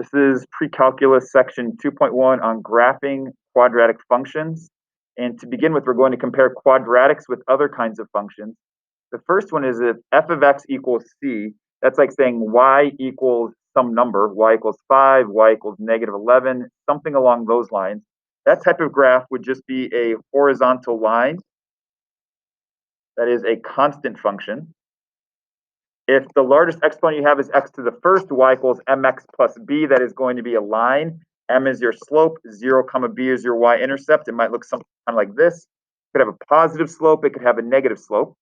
This is pre-calculus section 2.1 on graphing quadratic functions. And to begin with, we're going to compare quadratics with other kinds of functions. The first one is if f of x equals c, that's like saying y equals some number, y equals 5, y equals negative 11, something along those lines. That type of graph would just be a horizontal line that is a constant function. If the largest exponent you have is x to the first, y equals mx plus b, that is going to be a line. M is your slope, 0 comma b is your y-intercept. It might look something kind of like this. It could have a positive slope, it could have a negative slope.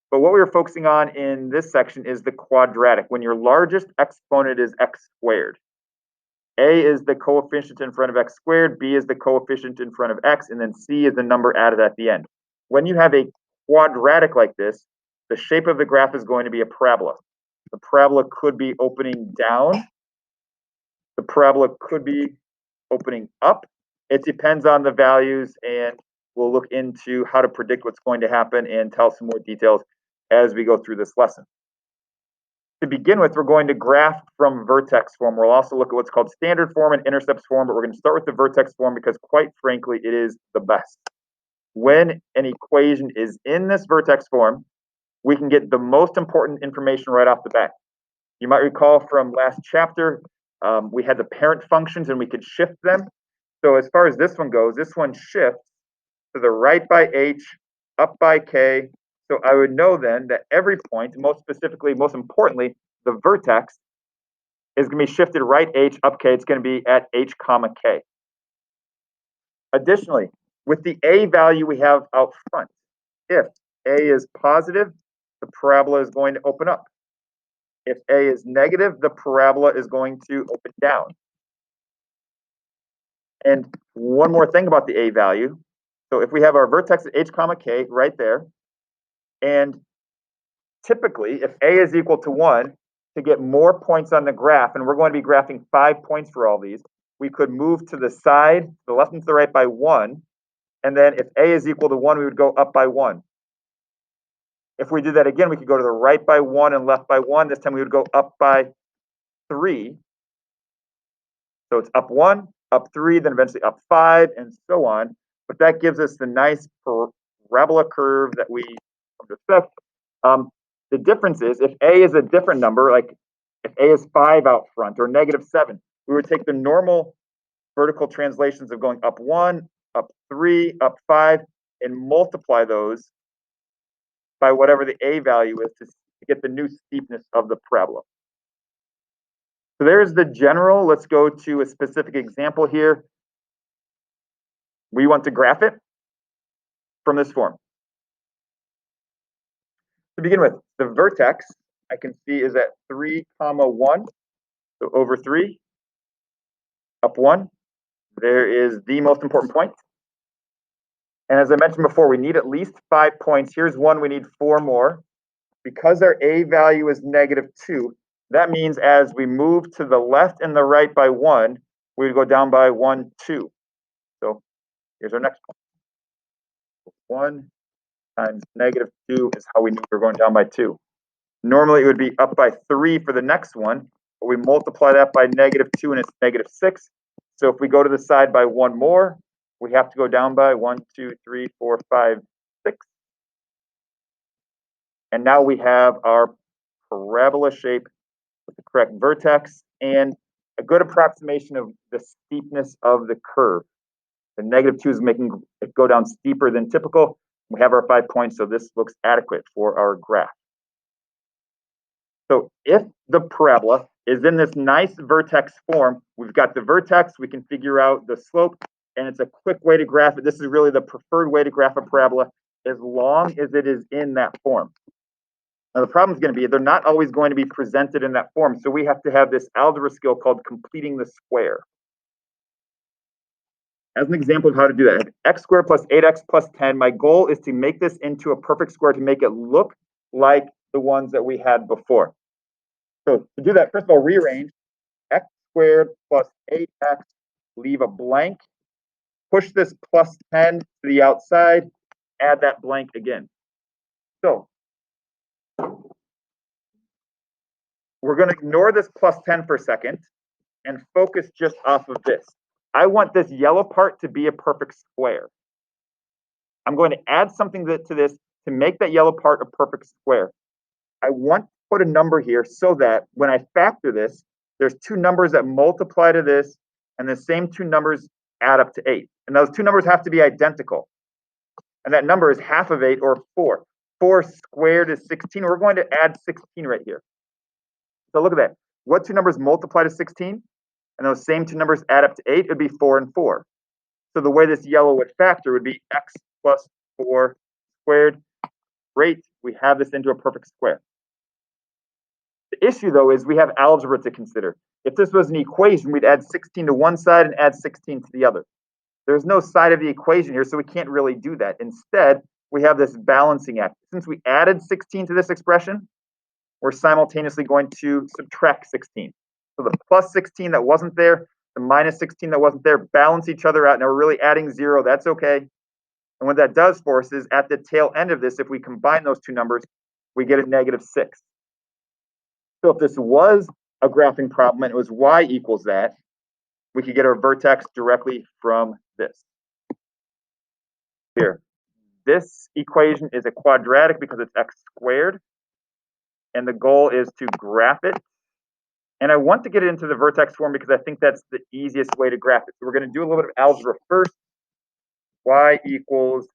But what we were focusing on in this section is the quadratic, when your largest exponent is x squared. A is the coefficient in front of x squared, b is the coefficient in front of x, and then c is the number added at the end. When you have a quadratic like this, the shape of the graph is going to be a parabola. The parabola could be opening down. The parabola could be opening up. It depends on the values, and we'll look into how to predict what's going to happen and tell some more details as we go through this lesson. To begin with, we're going to graph from vertex form. We'll also look at what's called standard form and intercepts form, but we're going to start with the vertex form because, quite frankly, it is the best. When an equation is in this vertex form, we can get the most important information right off the bat. You might recall from last chapter, we had the parent functions and we could shift them. So as far as this one goes, this one shifts to the right by h, up by k. So I would know then that every point, most specifically, most importantly, the vertex is going to be shifted right h, up k. It's going to be at h comma k. Additionally, with the a value we have out front, if a is positive, the parabola is going to open up. If a is negative, the parabola is going to open down. And one more thing about the a value. So if we have our vertex at h comma k right there, and typically if a is equal to 1, to get more points on the graph, and we're going to be graphing 5 points for all these, we could move to the side, the left and to the right by 1, and then if a is equal to 1, we would go up by 1. If we did that again, we could go to the right by 1 and left by 1. This time we would go up by 3. So it's up 1, up 3, then eventually up 5, and so on. But that gives us the nice parabola curve that we expect. The difference is if a is a different number, like if a is 5 out front or negative 7, we would take the normal vertical translations of going up 1, up 3, up 5, and multiply those by whatever the a value is to get the new steepness of the parabola. So there's the general. Let's go to a specific example here. We want to graph it from this form. To begin with, the vertex I can see is at 3 comma 1, so over 3, up 1. There is the most important point. And as I mentioned before, we need at least 5 points. Here's one, we need 4 more. Because our a value is negative 2, that means as we move to the left and the right by 1, we would go down by 1, 2. So here's our next one. 1 times negative 2 is how we knew we were going down by 2. Normally it would be up by 3 for the next one, but we multiply that by negative 2 and it's negative 6. So if we go to the side by 1 more, we have to go down by 1, 2, 3, 4, 5, 6. And now we have our parabola shape with the correct vertex and a good approximation of the steepness of the curve. The negative 2 is making it go down steeper than typical. We have our 5 points, so this looks adequate for our graph. So if the parabola is in this nice vertex form, we've got the vertex, we can figure out the slope, and it's a quick way to graph it. This is really the preferred way to graph a parabola as long as it is in that form. Now the problem is going to be they're not always going to be presented in that form, so we have to have this algebra skill called completing the square. As an example of how to do that, x squared plus 8x plus 10, my goal is to make this into a perfect square to make it look like the ones that we had before. So to do that, first of all, rearrange x squared plus 8x, leave a blank, push this plus 10 to the outside, add that blank again. So we're going to ignore this plus 10 for a second. and focus just off of this. I want this yellow part to be a perfect square. I'm going to add something to this to make that yellow part a perfect square. I want to put a number here so that when I factor this, there's two numbers that multiply to this, and the same two numbers add up to 8. And those two numbers have to be identical. And that number is half of 8, or 4. 4 squared is 16. We're going to add 16 right here. So look at that. What two numbers multiply to 16? And those same two numbers add up to 8. It would be 4 and 4. So the way this yellow would factor would be x plus 4 squared. Great. We have this into a perfect square. The issue, though, is we have algebra to consider. If this was an equation, we'd add 16 to one side and add 16 to the other. There's no side of the equation here, so we can't really do that. Instead, we have this balancing act. Since we added 16 to this expression, we're simultaneously going to subtract 16. So the plus 16 that wasn't there, the minus 16 that wasn't there, balance each other out. Now we're really adding 0. That's okay. And what that does for us is at the tail end of this, if we combine those two numbers, we get a -6. So if this was a graphing problem and it was y equals that, we could get our vertex directly from this. Here, this equation is a quadratic because it's x squared, and the goal is to graph it. And I want to get it into the vertex form because I think that's the easiest way to graph it. So we're going to do a little bit of algebra first. Y equals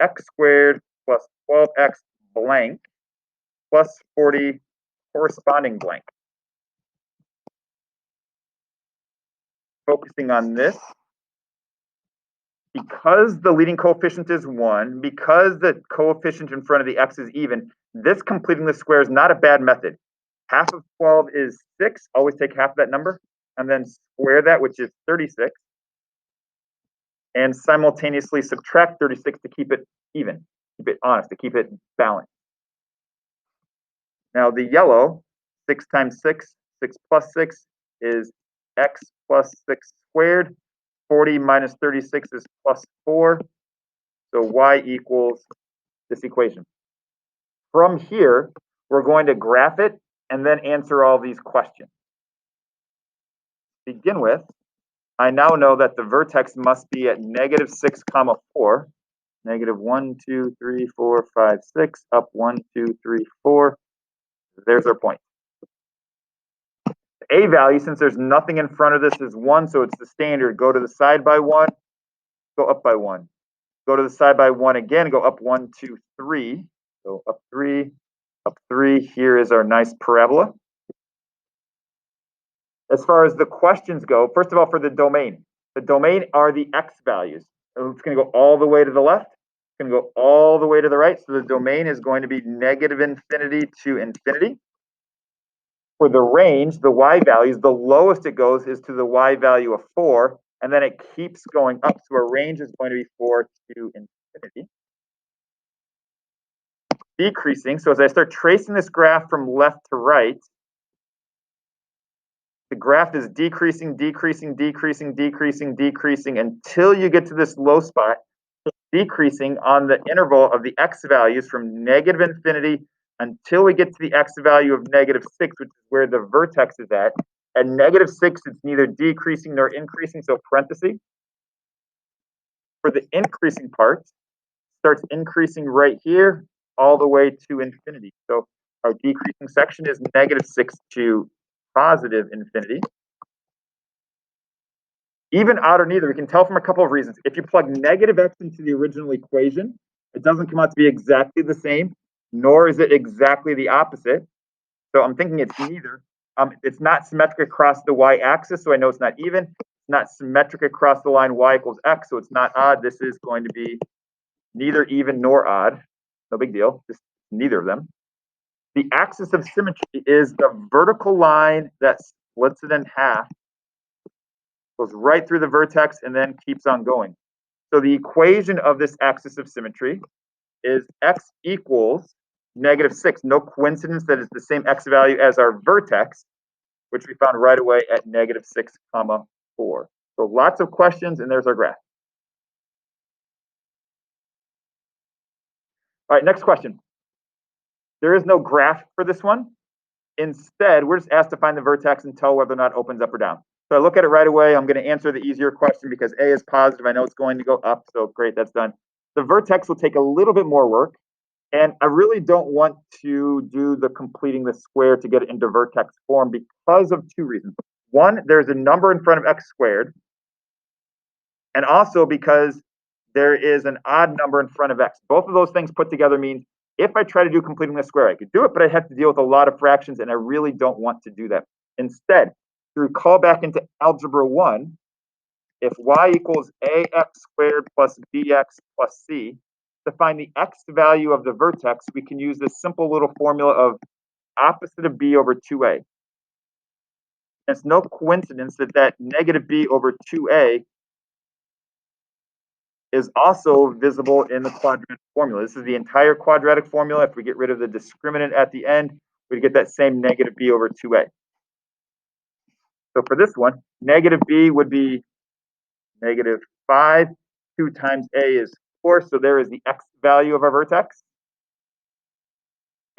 x squared plus 12x blank plus 40 corresponding blank. Focusing on this, because the leading coefficient is 1, because the coefficient in front of the x is even, this completing the square is not a bad method. Half of 12 is 6. Always take half of that number and then square that, which is 36. And simultaneously subtract 36 to keep it even, keep it honest, to keep it balanced. Now the yellow, 6 times 6, 6 plus 6 is x plus 6 squared. 40 minus 36 is plus 4. So y equals this equation. From here, we're going to graph it and then answer all these questions. To begin with, I now know that the vertex must be at -6, 4. -1, 2, 3, 4, 5, 6, up 1, 2, 3, 4. There's our point. The a value, since there's nothing in front of this, is 1, so it's the standard. Go to the side by 1, go up by 1. Go to the side by 1 again, go up 1, 2, 3. So up 3, up 3. Here is our nice parabola. As far as the questions go, first of all, for the domain are the x values. So it's going to go all the way to the left. It's going to go all the way to the right. So the domain is going to be -infinity to infinity. For the range, the y values, the lowest it goes is to the y value of 4, and then it keeps going up. So our range is going to be 4 to infinity. Decreasing, so as I start tracing this graph from left to right, the graph is decreasing, decreasing, decreasing, decreasing, decreasing until you get to this low spot, decreasing on the interval of the x values from -infinity until we get to the x value of -6, which is where the vertex is at. At -6, it's neither decreasing nor increasing, so parentheses. For the increasing part, starts increasing right here all the way to infinity. So our decreasing section is -6 to +infinity. Even odd or neither, we can tell from a couple of reasons. If you plug -x into the original equation, it doesn't come out to be exactly the same, nor is it exactly the opposite. So I'm thinking it's neither. It's not symmetric across the y-axis, so I know it's not even. It's not symmetric across the line y equals x, so it's not odd. This is going to be neither even nor odd. No big deal, just neither of them. The axis of symmetry is the vertical line that splits it in half, goes right through the vertex, and then keeps on going. So the equation of this axis of symmetry is x equals -6. No coincidence that it's the same x value as our vertex, which we found right away at -6, 4. So lots of questions, and there's our graph. All right, next question. There is no graph for this one. Instead, we're just asked to find the vertex and tell whether or not it opens up or down. So I look at it right away. I'm going to answer the easier question because A is positive. I know it's going to go up. So great, that's done. The vertex will take a little bit more work. And I really don't want to do the completing the square to get it into vertex form because of two reasons. One, there's a number in front of x squared. And also because there is an odd number in front of x. Both of those things put together means if I try to do completing the square, I could do it, but I have to deal with a lot of fractions, and I really don't want to do that. Instead, to recall back into algebra 1, if y equals ax squared plus bx plus c, to find the x value of the vertex, we can use this simple little formula of opposite of b over 2a. It's no coincidence that that negative b over 2a is also visible in the quadratic formula. This is the entire quadratic formula. If we get rid of the discriminant at the end, we get that same negative b over 2a. So for this one, negative b would be negative 5. 2 times a is 4, so there is the x value of our vertex.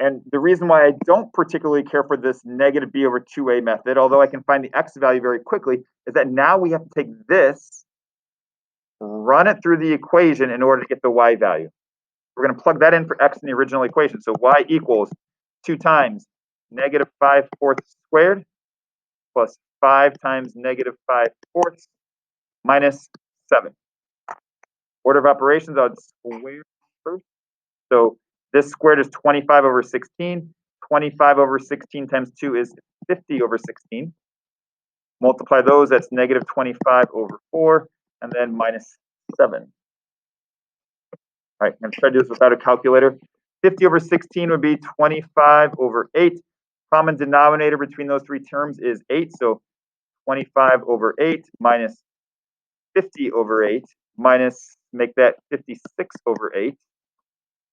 And the reason why I don't particularly care for this negative b over 2a method, although I can find the x value very quickly, is that now we have to take this, run it through the equation in order to get the y value. We're going to plug that in for x in the original equation. So y equals 2 times negative 5 fourths squared plus 5 times negative 5 fourths minus 7. Order of operations, I'll square first. So this squared is 25 over 16. 25 over 16 times 2 is 50 over 16. Multiply those, that's negative 25 over 4, and then minus 7. All right, I'm going to try to do this without a calculator. 50 over 16 would be 25 over 8. Common denominator between those three terms is 8. So 25 over 8 minus 50 over 8 minus, make that 56 over 8. And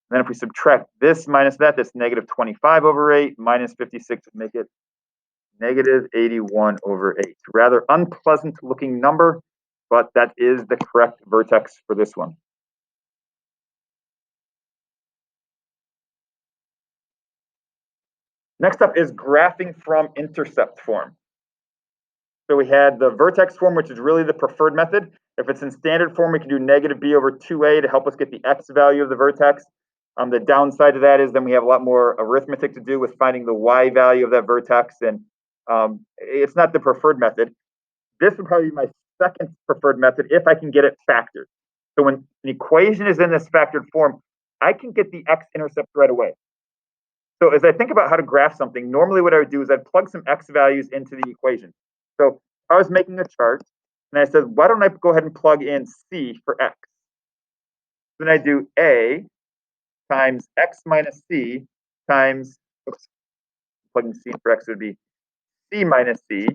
then if we subtract this minus that, that's negative 25 over 8 minus 56 would make it negative 81 over 8. Rather unpleasant looking number, but that is the correct vertex for this one. Next up is graphing from intercept form. So we had the vertex form, which is really the preferred method. If it's in standard form, we can do negative b over 2a to help us get the x value of the vertex. The downside to that is then we have a lot more arithmetic to do with finding the y value of that vertex, and it's not the preferred method. This would probably be my second preferred method if I can get it factored. So when an equation is in this factored form, I can get the x-intercept right away. So as I think about how to graph something, normally what I would do is I'd plug some x values into the equation. So I was making a chart, and I said, why don't I go ahead and plug in c for x? Then I do a times x minus c times, plugging c for x would be c minus c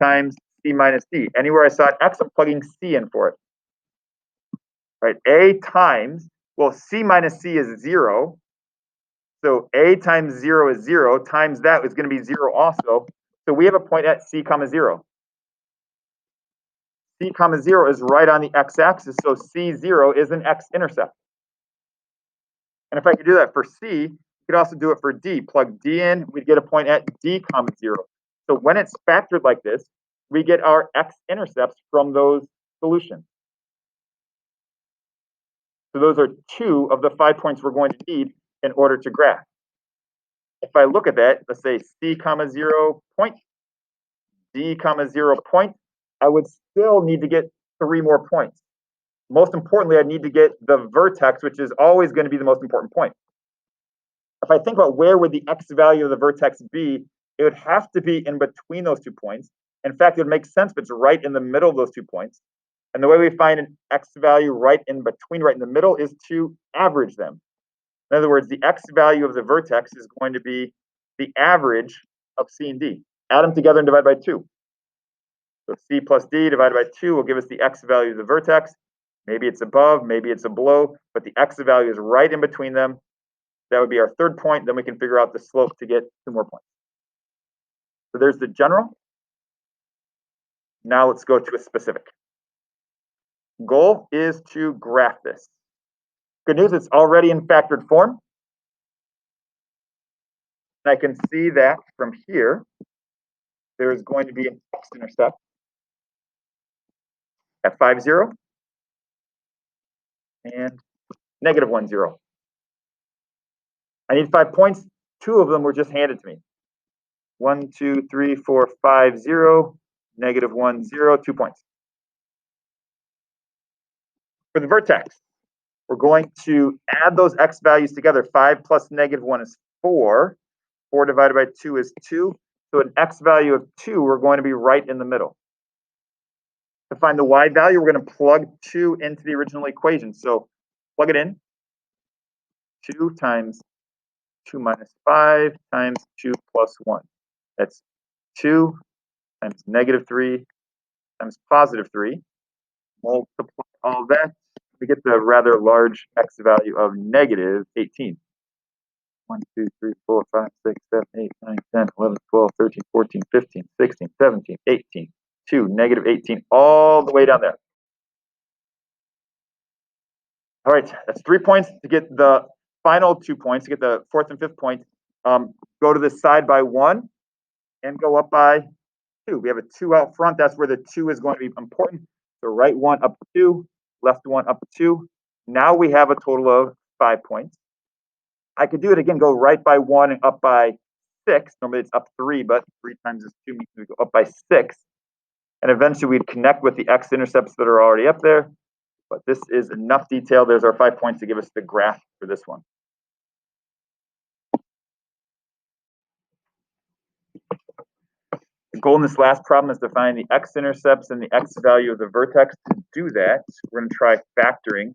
times c minus d. Anywhere I saw an x, I'm plugging c in for it. Right, a times, well, c minus c is 0. So a times 0 is 0, times that is going to be 0 also. So we have a point at c comma 0. C comma 0 is right on the x-axis, so C0 is an x-intercept. And if I could do that for C, you could also do it for D. Plug D in, we'd get a point at D comma 0. So when it's factored like this, we get our x-intercepts from those solutions. So those are 2 of the 5 points we're going to need in order to graph. If I look at that, let's say C comma 0 point, D comma 0 point, I would still need to get 3 more points. Most importantly, I need to get the vertex, which is always going to be the most important point. If I think about where would the x value of the vertex be, it would have to be in between those 2 points. In fact, it would make sense if it's right in the middle of those 2 points. And the way we find an x value right in between, right in the middle, is to average them. In other words, the x value of the vertex is going to be the average of c and d. Add them together and divide by 2. So c plus d divided by 2 will give us the x value of the vertex. Maybe it's above, maybe it's below, but the x value is right in between them. That would be our third point. Then we can figure out the slope to get 2 more points. So there's the general. Now let's go to a specific. Goal is to graph this. Good news, it's already in factored form. I can see that from here, there's going to be an x-intercept. at 5, 0, and negative 1, 0. I need 5 points. 2 of them were just handed to me. 1, 2, 3, 4, 5, 0, negative 1, 0, 2 points. For the vertex, we're going to add those x values together. 5 plus negative 1 is 4. 4 divided by 2 is 2. So an x value of 2, we're going to be right in the middle. To find the y value, we're going to plug 2 into the original equation. So plug it in. 2 times 2 minus 5 times 2 plus 1. That's 2 times negative 3 times positive 3. Multiply all that. We get the rather large x value of negative 18. 1, 2, 3, 4, 5, 6, 7, 8, 9, 10, 11, 12, 13, 14, 15, 16, 17, 18, 2, negative 18, all the way down there. All right, that's 3 points. To get the final 2 points, to get the fourth and fifth point, go to the side by 1 and go up by 2. We have a 2 out front. That's where the 2 is going to be important. So right 1 up 2, left 1 up 2. Now we have a total of 5 points. I could do it again, go right by 1 and up by 6. Normally it's up 3, but 3 times is 2 means we go up by 6. And eventually we'd connect with the x-intercepts that are already up there. But this is enough detail. There's our 5 points to give us the graph for this one. The goal in this last problem is to find the x-intercepts and the x value of the vertex. To do that, we're going to try factoring.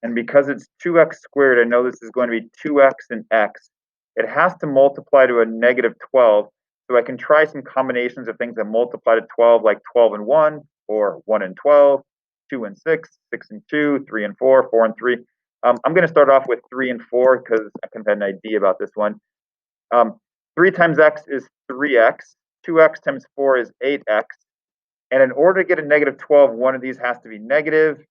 And because it's 2x squared, I know this is going to be 2x and x. It has to multiply to a negative 12. So I can try some combinations of things that multiply to 12, like 12 and 1, or 1 and 12, 2 and 6, 6 and 2, 3 and 4, 4 and 3. I'm going to start off with 3 and 4 because I kind of had an idea about this one. 3 times x is 3x. 2x times 4 is 8x. And in order to get a negative 12, one of these has to be negative.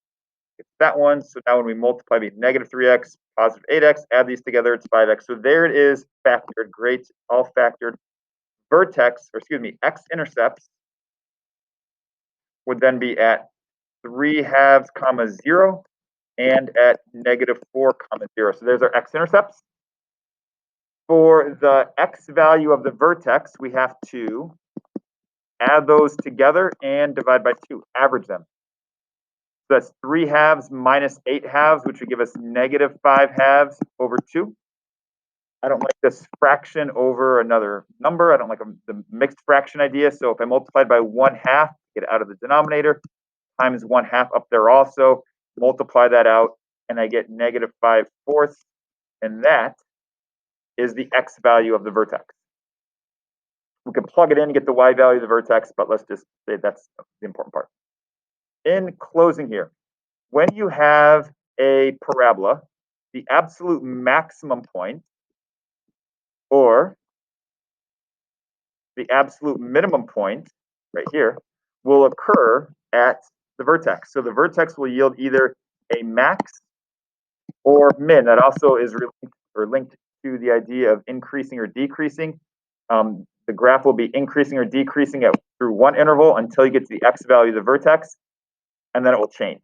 It's that one. So now when we multiply, we have negative 3x, positive 8x, add these together, it's 5x. So there it is, factored. Great, all factored. Vertex, or excuse me, x-intercepts would then be at 3 halves, comma 0, and at negative 4, comma 0. So there's our x-intercepts. For the x value of the vertex, we have to add those together and divide by 2, average them. So that's 3 halves minus 8 halves, which would give us negative 5 halves over 2. I don't like this fraction over another number. I don't like the mixed fraction idea. So if I multiplied by 1/2, get it out of the denominator, times 1/2 up there also, multiply that out, and I get negative 5/4. And that is the x value of the vertex. We can plug it in to get the y value of the vertex, but let's just say that's the important part. In closing here, when you have a parabola, the absolute maximum point or the absolute minimum point right here will occur at the vertex. So the vertex will yield either a max or min. That also is linked to the idea of increasing or decreasing. The graph will be increasing or decreasing through one interval until you get to the x value of the vertex, and then it will change.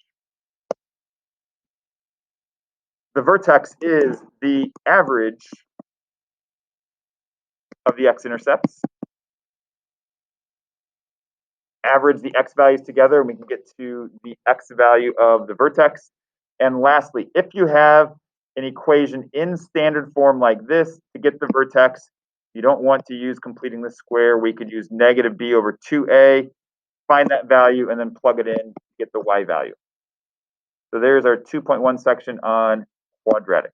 The vertex is the average of the x-intercepts. Average the x values together, and we can get to the x value of the vertex. And lastly, if you have an equation in standard form like this to get the vertex, you don't want to use completing the square. We could use negative b over 2a, find that value, and then plug it in to get the y value. So there's our 2.1 section on quadratic.